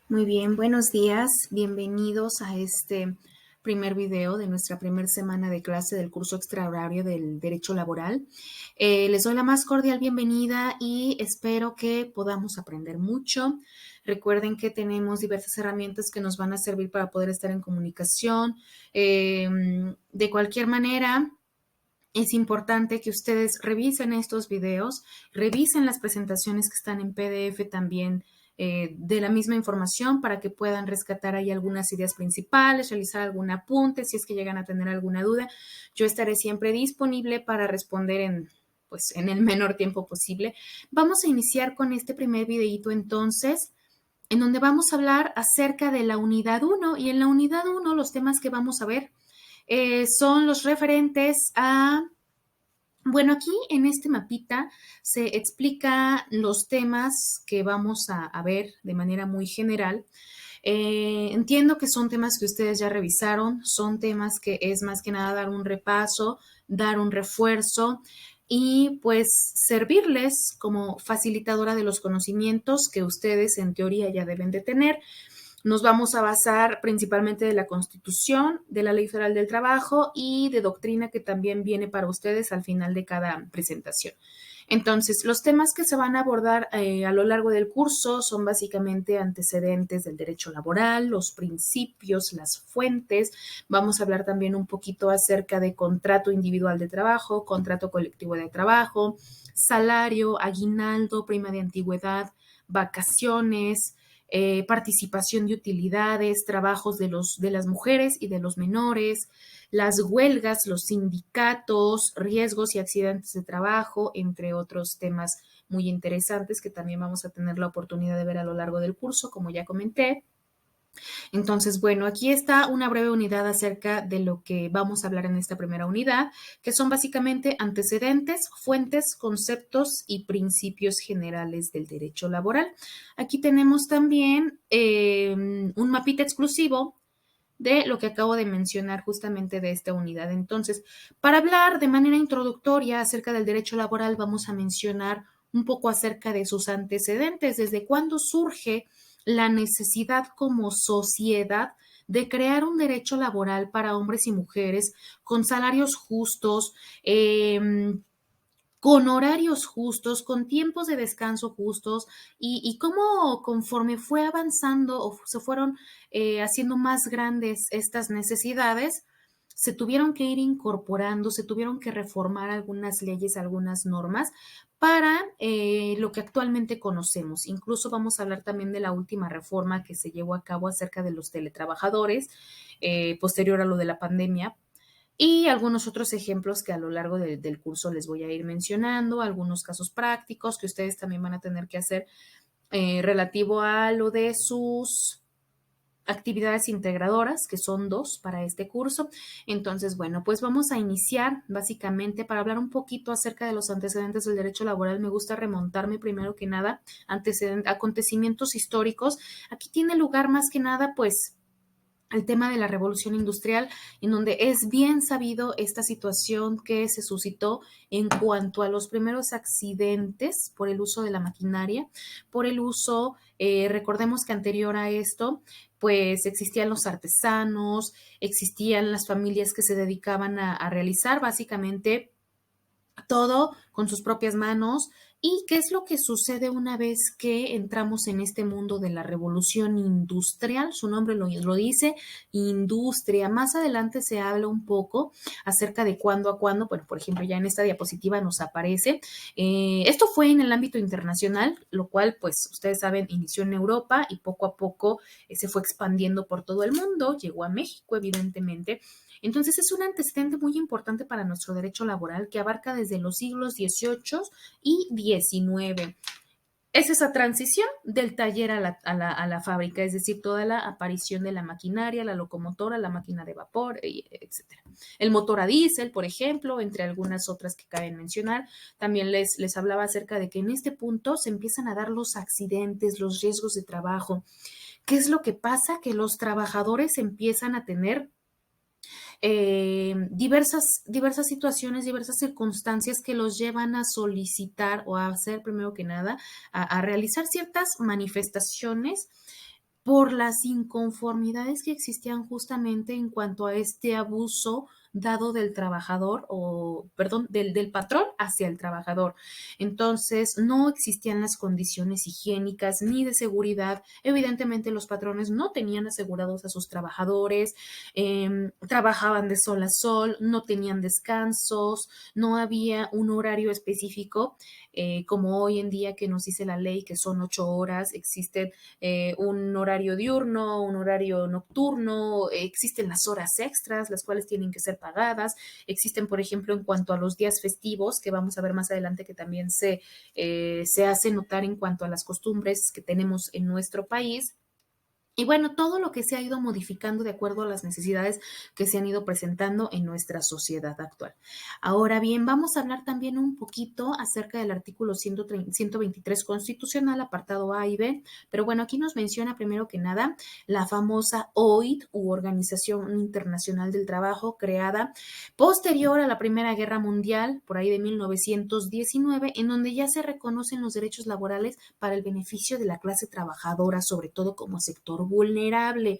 Muy bien, buenos días. Bienvenidos a este primer video de nuestra primera semana de clase del curso extrahorario del Derecho Laboral. Les doy la más cordial bienvenida y espero que podamos aprender mucho. Recuerden que tenemos diversas herramientas que nos van a servir para poder estar en comunicación. De cualquier manera, es importante que ustedes revisen estos videos, revisen las presentaciones que están en PDF también de la misma información para que puedan rescatar ahí algunas ideas principales, realizar algún apunte si es que llegan a tener alguna duda. Yo estaré siempre disponible para responder en el menor tiempo posible. Vamos a iniciar con este primer videito entonces, en donde vamos a hablar acerca de la unidad uno, y en la unidad uno los temas que vamos a ver son los referentes a bueno, aquí en este mapita se explica los temas que vamos a ver de manera muy general. Entiendo que son temas que ustedes ya revisaron, son temas que es más que nada dar un repaso, dar un refuerzo y pues servirles como facilitadora de los conocimientos que ustedes en teoría ya deben de tener. Nos vamos a basar principalmente de la Constitución, de la Ley Federal del Trabajo y de doctrina que también viene para ustedes al final de cada presentación. Entonces, los temas que se van a abordar a lo largo del curso son básicamente antecedentes del derecho laboral, los principios, las fuentes. Vamos a hablar también un poquito acerca de contrato individual de trabajo, contrato colectivo de trabajo, salario, aguinaldo, prima de antigüedad, vacaciones, participación de utilidades, trabajos de las mujeres y de los menores, las huelgas, los sindicatos, riesgos y accidentes de trabajo, entre otros temas muy interesantes que también vamos a tener la oportunidad de ver a lo largo del curso, como ya comenté. Entonces, bueno, aquí está una breve unidad acerca de lo que vamos a hablar en esta primera unidad, que son básicamente antecedentes, fuentes, conceptos y principios generales del derecho laboral. Aquí tenemos también un mapita exclusivo de lo que acabo de mencionar justamente de esta unidad. Entonces, para hablar de manera introductoria acerca del derecho laboral, vamos a mencionar un poco acerca de sus antecedentes, desde cuándo surge la necesidad como sociedad de crear un derecho laboral para hombres y mujeres con salarios justos, con horarios justos, con tiempos de descanso justos y cómo conforme fue avanzando o se fueron haciendo más grandes estas necesidades, se tuvieron que ir incorporando, se tuvieron que reformar algunas leyes, algunas normas para lo que actualmente conocemos. Incluso vamos a hablar también de la última reforma que se llevó a cabo acerca de los teletrabajadores, posterior a lo de la pandemia, y algunos otros ejemplos que a lo largo del curso les voy a ir mencionando, algunos casos prácticos que ustedes también van a tener que hacer relativo a lo de sus actividades integradoras, que son dos para este curso. Entonces, bueno, pues vamos a iniciar básicamente para hablar un poquito acerca de los antecedentes del derecho laboral. Me gusta remontarme primero que nada acontecimientos históricos. Aquí tiene lugar más que nada, pues, el tema de la revolución industrial, en donde es bien sabido esta situación que se suscitó en cuanto a los primeros accidentes por el uso de la maquinaria, por el uso, recordemos que anterior a esto, pues existían los artesanos, existían las familias que se dedicaban a realizar básicamente todo con sus propias manos. ¿Y qué es lo que sucede una vez que entramos en este mundo de la revolución industrial? Su nombre lo dice, industria. Más adelante se habla un poco acerca de cuándo a cuándo, bueno, por ejemplo, ya en esta diapositiva nos aparece. Esto fue en el ámbito internacional, lo cual, pues, ustedes saben, inició en Europa y poco a poco se fue expandiendo por todo el mundo, llegó a México, evidentemente. Entonces es un antecedente muy importante para nuestro derecho laboral que abarca desde los siglos XVIII y XIX. Es esa transición del taller a la fábrica, es decir, toda la aparición de la maquinaria, la locomotora, la máquina de vapor, etcétera. El motor a diésel, por ejemplo, entre algunas otras que caben mencionar. También les hablaba acerca de que en este punto se empiezan a dar los accidentes, los riesgos de trabajo. ¿Qué es lo que pasa? Que los trabajadores empiezan a tener diversas situaciones, diversas circunstancias que los llevan a solicitar o a hacer, primero que nada, a realizar ciertas manifestaciones por las inconformidades que existían justamente en cuanto a este abuso dado del trabajador o, perdón, del patrón hacia el trabajador. Entonces, no existían las condiciones higiénicas ni de seguridad. Evidentemente, los patrones no tenían asegurados a sus trabajadores, trabajaban de sol a sol, no tenían descansos, no había un horario específico, como hoy en día que nos dice la ley que son 8 horas, existen un horario diurno, un horario nocturno, existen las horas extras, las cuales tienen que ser pagadas, existen, por ejemplo, en cuanto a los días festivos, que vamos a ver más adelante que también se hace notar en cuanto a las costumbres que tenemos en nuestro país. Y bueno, todo lo que se ha ido modificando de acuerdo a las necesidades que se han ido presentando en nuestra sociedad actual. Ahora bien, vamos a hablar también un poquito acerca del artículo 123 constitucional, apartado A y B, pero bueno, aquí nos menciona primero que nada la famosa OIT, u Organización Internacional del Trabajo, creada posterior a la Primera Guerra Mundial, por ahí de 1919, en donde ya se reconocen los derechos laborales para el beneficio de la clase trabajadora, sobre todo como sector vulnerable.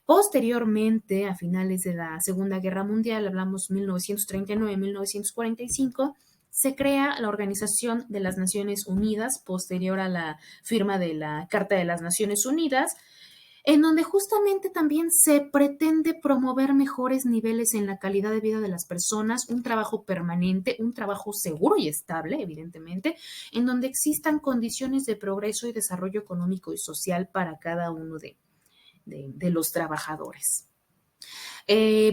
Posteriormente, a finales de la Segunda Guerra Mundial, hablamos 1939-1945, se crea la Organización de las Naciones Unidas, posterior a la firma de la Carta de las Naciones Unidas, en donde justamente también se pretende promover mejores niveles en la calidad de vida de las personas, un trabajo permanente, un trabajo seguro y estable, evidentemente, en donde existan condiciones de progreso y desarrollo económico y social para cada uno de los trabajadores.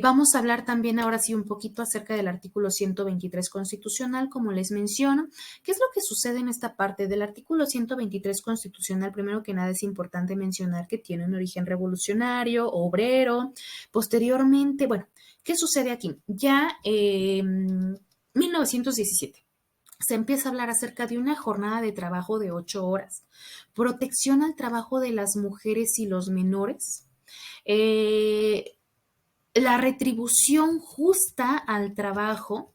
Vamos a hablar también ahora sí un poquito acerca del artículo 123 constitucional, como les menciono. ¿Qué es lo que sucede en esta parte del artículo 123 constitucional? Primero que nada es importante mencionar que tiene un origen revolucionario, obrero. Posteriormente, bueno, ¿qué sucede aquí? Ya 1917 se empieza a hablar acerca de una jornada de trabajo de 8 horas, protección al trabajo de las mujeres y los menores, eh, la retribución justa al trabajo.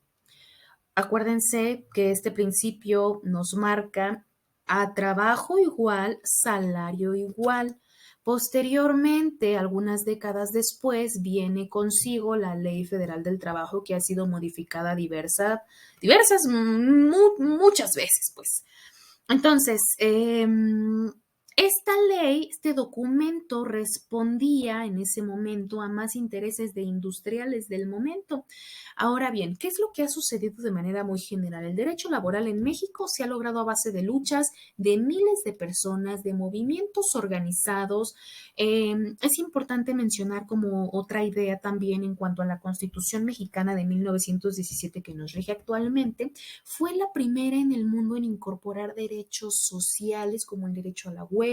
Acuérdense que este principio nos marca a trabajo igual, salario igual. Posteriormente, algunas décadas después, viene consigo la Ley Federal del Trabajo, que ha sido modificada muchas veces, pues. Entonces, esta ley, este documento respondía en ese momento a más intereses de industriales del momento. Ahora bien, ¿qué es lo que ha sucedido de manera muy general? El derecho laboral en México se ha logrado a base de luchas de miles de personas, de movimientos organizados. Es importante mencionar como otra idea también en cuanto a la Constitución mexicana de 1917 que nos rige actualmente. Fue la primera en el mundo en incorporar derechos sociales como el derecho a la huelga,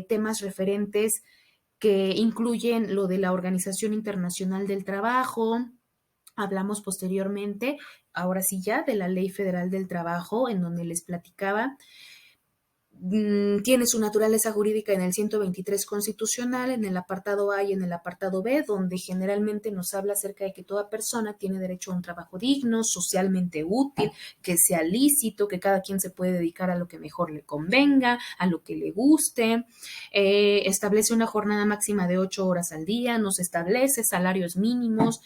temas referentes que incluyen lo de la Organización Internacional del Trabajo. Hablamos posteriormente, ahora sí ya, de la Ley Federal del Trabajo, en donde les platicaba tiene su naturaleza jurídica en el 123 constitucional, en el apartado A y en el apartado B, donde generalmente nos habla acerca de que toda persona tiene derecho a un trabajo digno, socialmente útil, que sea lícito, que cada quien se puede dedicar a lo que mejor le convenga, a lo que le guste. Establece una jornada máxima de 8 horas al día, nos establece salarios mínimos,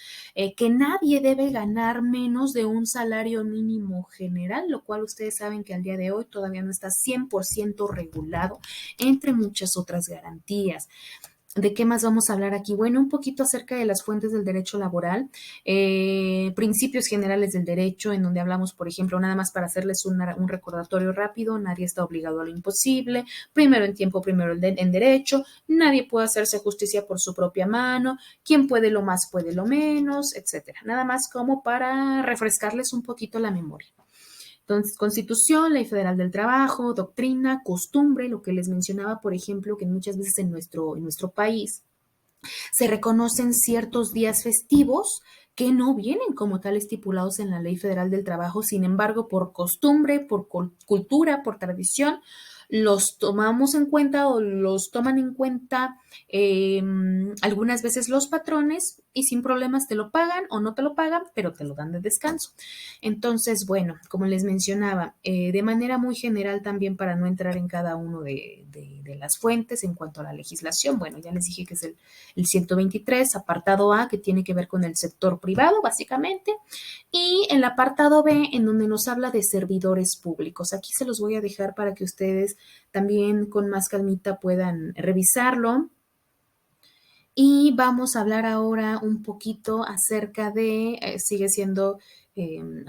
que nadie debe ganar menos de un salario mínimo general, lo cual ustedes saben que al día de hoy todavía no está 100% regulado, entre muchas otras garantías. ¿De qué más vamos a hablar aquí? Bueno, un poquito acerca de las fuentes del derecho laboral, principios generales del derecho, en donde hablamos, por ejemplo, nada más para hacerles un recordatorio rápido, nadie está obligado a lo imposible, primero en tiempo, primero en derecho, nadie puede hacerse justicia por su propia mano, quien puede lo más puede lo menos, etcétera. Nada más como para refrescarles un poquito la memoria. Entonces, Constitución, Ley Federal del Trabajo, doctrina, costumbre, lo que les mencionaba, por ejemplo, que muchas veces en nuestro país se reconocen ciertos días festivos que no vienen como tal estipulados en la Ley Federal del Trabajo, sin embargo, por costumbre, por cultura, por tradición, los tomamos en cuenta o los toman en cuenta algunas veces los patrones y sin problemas te lo pagan o no te lo pagan, pero te lo dan de descanso. Entonces, bueno, como les mencionaba, de manera muy general también para no entrar en cada uno de las fuentes en cuanto a la legislación, bueno, ya les dije que es el 123, apartado A, que tiene que ver con el sector privado, básicamente, y el apartado B, en donde nos habla de servidores públicos. Aquí se los voy a dejar para que ustedes también con más calmita puedan revisarlo. Y vamos a hablar ahora un poquito acerca de, sigue siendo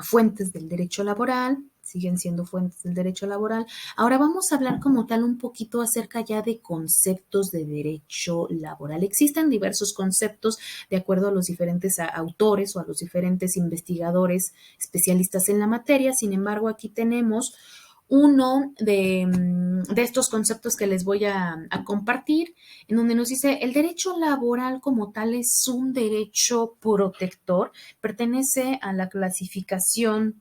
fuentes del derecho laboral, siguen siendo fuentes del derecho laboral. Ahora vamos a hablar como tal un poquito acerca ya de conceptos de derecho laboral. Existen diversos conceptos de acuerdo a los diferentes autores o a los diferentes investigadores especialistas en la materia. Sin embargo, aquí tenemos uno de estos conceptos que les voy a compartir, en donde nos dice, el derecho laboral como tal es un derecho protector, pertenece a la clasificación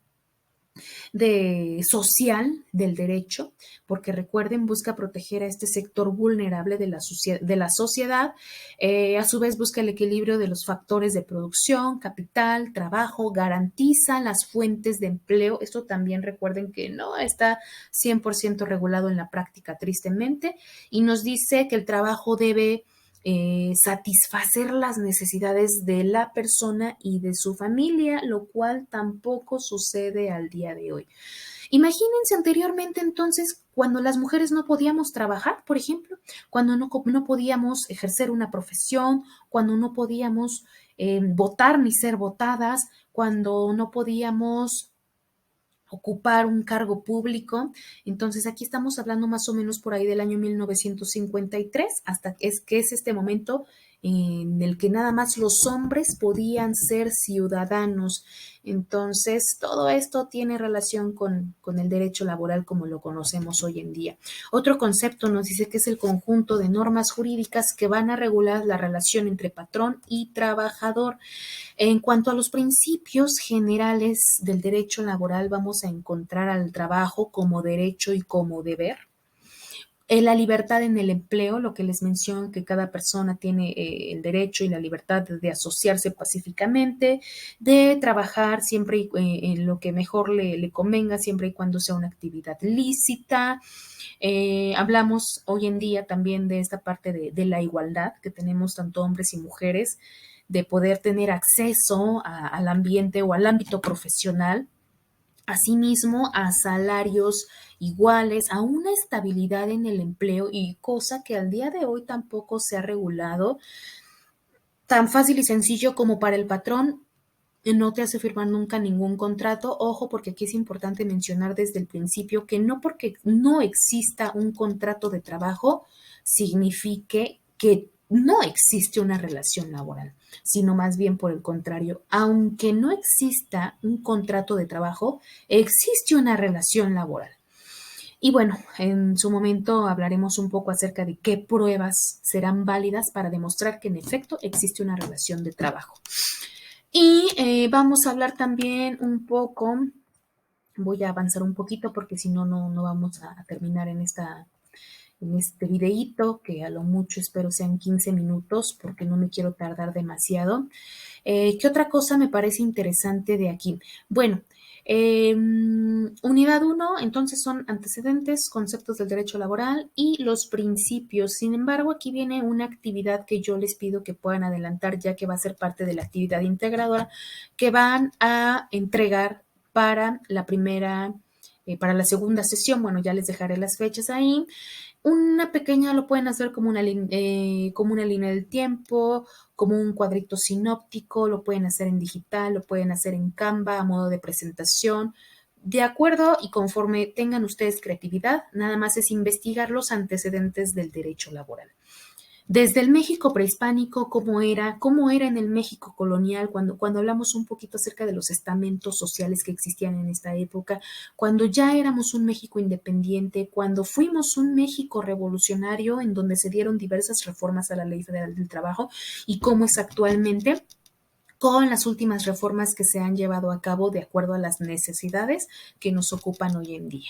social del derecho, porque recuerden, busca proteger a este sector vulnerable de la sociedad, a su vez busca el equilibrio de los factores de producción, capital, trabajo, garantiza las fuentes de empleo. Esto también recuerden que no está 100% regulado en la práctica, tristemente, y nos dice que el trabajo debe satisfacer las necesidades de la persona y de su familia, lo cual tampoco sucede al día de hoy. Imagínense anteriormente entonces cuando las mujeres no podíamos trabajar, por ejemplo, cuando no podíamos ejercer una profesión, cuando no podíamos votar ni ser votadas, cuando no podíamos ocupar un cargo público. Entonces aquí estamos hablando más o menos por ahí del año 1953, hasta que es este momento en el que nada más los hombres podían ser ciudadanos. Entonces, todo esto tiene relación con el derecho laboral como lo conocemos hoy en día. Otro concepto nos dice que es el conjunto de normas jurídicas que van a regular la relación entre patrón y trabajador. En cuanto a los principios generales del derecho laboral, vamos a encontrar al trabajo como derecho y como deber. La libertad en el empleo, lo que les menciono, que cada persona tiene el derecho y la libertad de asociarse pacíficamente, de trabajar siempre en lo que mejor le convenga, siempre y cuando sea una actividad lícita. Hablamos hoy en día también de esta parte de la igualdad que tenemos tanto hombres y mujeres, de poder tener acceso al ambiente o al ámbito profesional, asimismo a salarios iguales, a una estabilidad en el empleo, y cosa que al día de hoy tampoco se ha regulado, tan fácil y sencillo como para el patrón no te hace firmar nunca ningún contrato. Ojo, porque aquí es importante mencionar desde el principio que no porque no exista un contrato de trabajo signifique que no existe una relación laboral, sino más bien por el contrario, aunque no exista un contrato de trabajo, existe una relación laboral. Y bueno, en su momento hablaremos un poco acerca de qué pruebas serán válidas para demostrar que en efecto existe una relación de trabajo. Y vamos a hablar también un poco, voy a avanzar un poquito porque si no, no vamos a terminar en este videíto, que a lo mucho espero sean 15 minutos porque no me quiero tardar demasiado. ¿Qué otra cosa me parece interesante de aquí? Bueno, unidad 1, entonces son antecedentes, conceptos del derecho laboral y los principios. Sin embargo, aquí viene una actividad que yo les pido que puedan adelantar, ya que va a ser parte de la actividad integradora que van a entregar para para la segunda sesión. Bueno, ya les dejaré las fechas ahí. Una pequeña lo pueden hacer como una línea del tiempo, como un cuadrito sinóptico, lo pueden hacer en digital, lo pueden hacer en Canva a modo de presentación. De acuerdo y conforme tengan ustedes creatividad, nada más es investigar los antecedentes del derecho laboral. Desde el México prehispánico, cómo era en el México colonial, cuando hablamos un poquito acerca de los estamentos sociales que existían en esta época, cuando ya éramos un México independiente, cuando fuimos un México revolucionario en donde se dieron diversas reformas a la Ley Federal del Trabajo y cómo es actualmente con las últimas reformas que se han llevado a cabo de acuerdo a las necesidades que nos ocupan hoy en día.